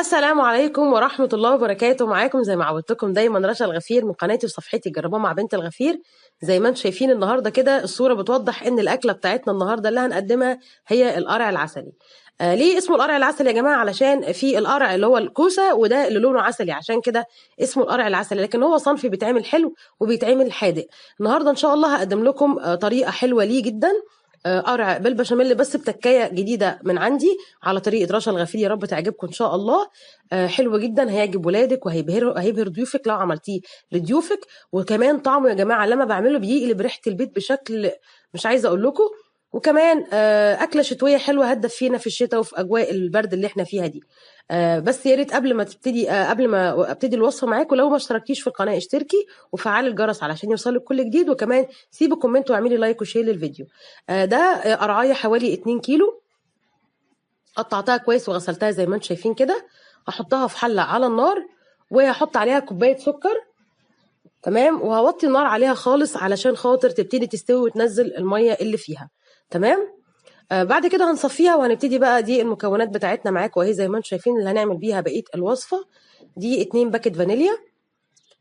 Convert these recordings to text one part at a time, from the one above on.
السلام عليكم ورحمة الله وبركاته. معاكم زي ما عودتكم دايما رشا الغفير من قناتي وصفحتي جربوها مع بنت الغفير. زي ما انتم شايفين النهارده كده الصورة بتوضح ان الأكلة بتاعتنا النهارده اللي هنقدمها هي القرع العسلي. ليه اسمه القرع العسلي يا جماعة؟ علشان في القرع اللي هو الكوسة وده اللي لونه عسلي، عشان كده اسمه القرع العسلي، لكن هو صنف بيتعمل حلو وبيتعمل حادق. النهارده ان شاء الله هقدم لكم طريقة حلوة ليه جدا، قرع بالبشاميل بس بتكايه جديده من عندي على طريقه رشا الغفير. يا رب تعجبكم ان شاء الله. حلو جدا، هيعجب ولادك وهيبهر ضيوفك لو عملتيه لضيوفك. وكمان طعمه يا جماعه لما بعمله بيقلب ريحه البيت بشكل مش عايزه اقول لكم. وكمان اكله شتويه حلوه هتدفينا فينا في الشتاء وفي اجواء البرد اللي احنا فيها دي. بس يا ريت قبل ما تبتدي قبل ما ابتدي الوصفه معاكم، لو ما اشتركتيش في القناه اشتركي وفعلي الجرس علشان يوصلك كل جديد، وكمان سيبي كومنت واعملي لايك وشير للفيديو. ده قرعايه حوالي 2 كيلو، قطعتها كويس وغسلتها زي ما انتم شايفين كده. هحطها في حله على النار وهحط عليها كوبايه سكر، تمام، وهوطي النار عليها خالص علشان خاطر تبتدي تستوي وتنزل الميه اللي فيها. تمام. بعد كده هنصفيها وهنبتدي بقى. دي المكونات بتاعتنا معاكم اهي زي ما انتم شايفين اللي هنعمل بيها بقيه الوصفه. دي 2 باكت فانيليا،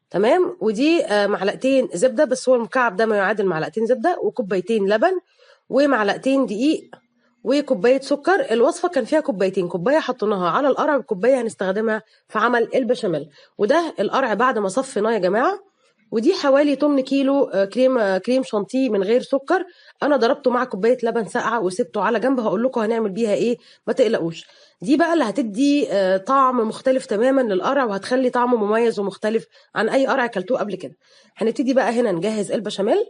تمام، ودي معلقتين زبده، بس هو المكعب ده ما يعادل معلقتين زبده، وكوبايتين لبن، ومعلقتين دقيق، وكوبايه سكر. الوصفه كان فيها كوبايتين، كوبايه حطيناها على القرع وكوبايه هنستخدمها في عمل البشاميل. وده القرع بعد ما صفيناه يا جماعه. ودي حوالي 8 كيلو كريم شانتيه من غير سكر. انا ضربته مع كوبايه لبن ساقعه وسبته على جنب، هقول لكم هنعمل بيها ايه، ما تقلقوش. دي بقى اللي هتدي طعم مختلف تماما للقرع، وهتخلي طعمه مميز ومختلف عن اي قرع اكلتوه قبل كده. هنبتدي بقى هنا نجهز البشاميل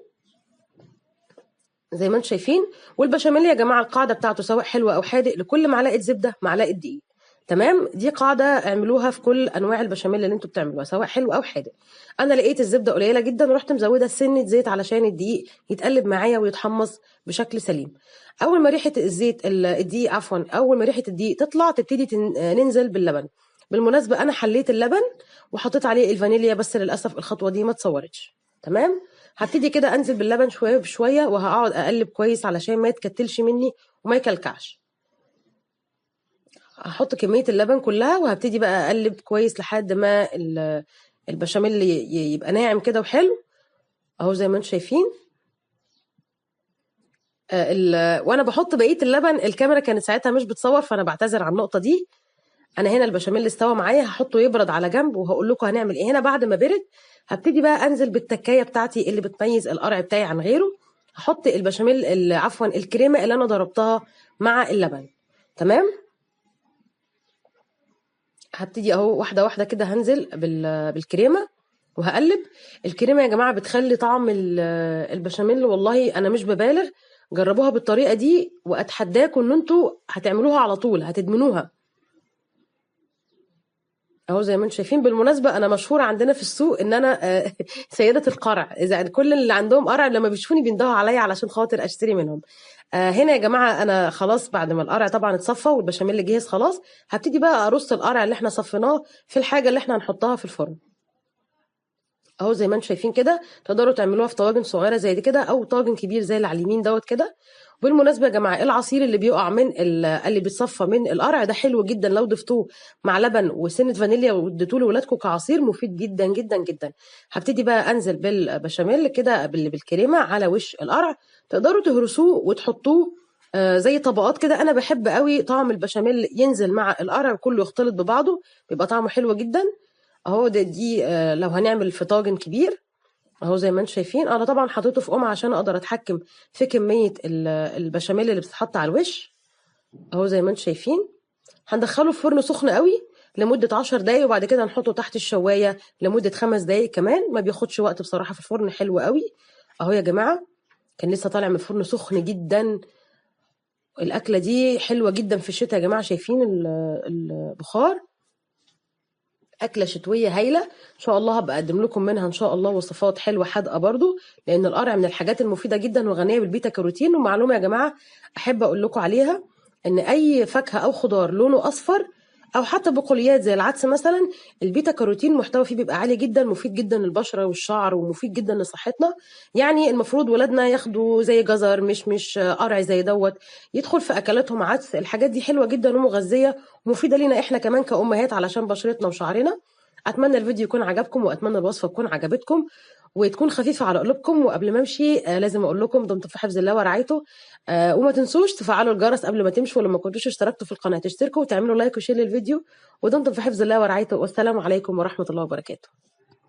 زي ما انتم شايفين. والبشاميل يا جماعه القاعده بتاعته سواء حلوه او حادق، لكل معلقه زبده معلقه دقيق. تمام، دي قاعده اعملوها في كل انواع البشاميل اللي انتوا بتعملوها سواء حلو او حادق. انا لقيت الزبده قليله جدا ورحت مزوده سنه زيت علشان الدقيق يتقلب معايا ويتحمص بشكل سليم. اول ما ريحه الدقيق اول ما ريحه الدقيق تطلع تبتدي ننزل باللبن. بالمناسبه انا حليت اللبن وحطيت عليه الفانيليا، بس للاسف الخطوه دي ما اتصورتش. تمام. هبتدي كده انزل باللبن شويه بشويه وهقعد اقلب كويس علشان ما يتكتلش مني وما يكلكعش. هحط كميه اللبن كلها وهبتدي بقى اقلب كويس لحد ما البشاميل يبقى ناعم كده وحلو اهو زي ما انتم شايفين. وانا بحط بقيه اللبن الكاميرا كانت ساعتها مش بتصور، فانا بعتذر عن النقطه دي. انا هنا البشاميل استوى معايا، هحطه يبرد على جنب وهقول لكم هنعمل ايه هنا بعد ما برد. هبتدي بقى انزل بالتكايه بتاعتي اللي بتميز القرع بتاعي عن غيره. هحط البشاميل عفوا الكريمه اللي انا ضربتها مع اللبن. تمام. هبتدي اهو واحده واحده كده هنزل بالكريمه وهقلب. الكريمه يا جماعه بتخلي طعم البشاميل، والله انا مش ببالغ، جربوها بالطريقه دي واتحداكم ان انتوا هتعملوها على طول هتدمنوها اهو زي ما انتم شايفين. بالمناسبه انا مشهوره عندنا في السوق ان انا سيده القرع، اذا كل اللي عندهم قرع لما بيشوفوني بيندهوا عليا علشان خاطر اشتري منهم. هنا يا جماعه انا خلاص بعد ما القرع طبعا اتصفى والبشاميل جهز خلاص، هبتدي بقى ارص القرع اللي احنا صفيناه في الحاجه اللي احنا هنحطها في الفرن اهو زي ما انتم شايفين كده. تقدروا تعملوها في طواجن صغيره زي دي كده او طاجن كبير زي اللي على اليمين دوت كده. بالمناسبه يا جماعه العصير اللي بيقع من اللي بيتصفى من القرع ده حلو جدا لو ضفتوه مع لبن وسنه فانيليا واديتوه لاولادكم كعصير، مفيد جدا جدا جدا. هبتدي بقى انزل بالبشاميل كده بالكريمه على وش القرع. تقدروا تهرسوه وتحطوه زي طبقات كده. انا بحب قوي طعم البشاميل ينزل مع القرع كله يختلط ببعضه، بيبقى طعمه حلو جدا اهو. دي لو هنعمل في طاجن كبير اهو زي ما انتم شايفين. انا طبعا حطيته في قمع عشان اقدر اتحكم في كميه البشاميل اللي بتتحط على الوش اهو زي ما انتم شايفين. هندخله في فرن سخن قوي لمده 10 دقايق، وبعد كده نحطه تحت الشوايه لمده 5 دقايق كمان. ما بياخدش وقت بصراحه في الفرن، حلو قوي اهو يا جماعه. كان لسه طالع من الفرن سخن جدا. الاكله دي حلوه جدا في الشتاء يا جماعه، شايفين البخار. اكله شتويه هايله ان شاء الله. هبقى اقدم لكم منها ان شاء الله وصفات حلوه حادقه برضو، لان القرع من الحاجات المفيده جدا وغنيه بالبيتا كاروتين. ومعلومه يا جماعه احب اقول لكم عليها، ان اي فاكهه او خضار لونه اصفر او حتى بقوليات زي العدس مثلا. البيتا كاروتين محتوى فيه بيبقى عالي جدا، مفيد جدا للبشره والشعر ومفيد جدا لصحتنا. يعني المفروض ولادنا ياخدوا زي جزر، مش قرع زي دوت، يدخل في اكلاتهم عدس. الحاجات دي حلوه جدا ومغذيه ومفيده لينا احنا كمان كأمهات علشان بشرتنا وشعرنا. اتمنى الفيديو يكون عجبكم، واتمنى الوصفه تكون عجبتكم وتكون خفيفه على قلوبكم. وقبل ما امشي لازم اقول لكم دمتم في حفظ الله ورعايته. وما تنسوش تفعلوا الجرس قبل ما تمشوا، ولما كنتوش اشتركتوا في القناه تشتركوا وتعملوا لايك وشير للفيديو. ودمتم في حفظ الله ورعايته، والسلام عليكم ورحمه الله وبركاته.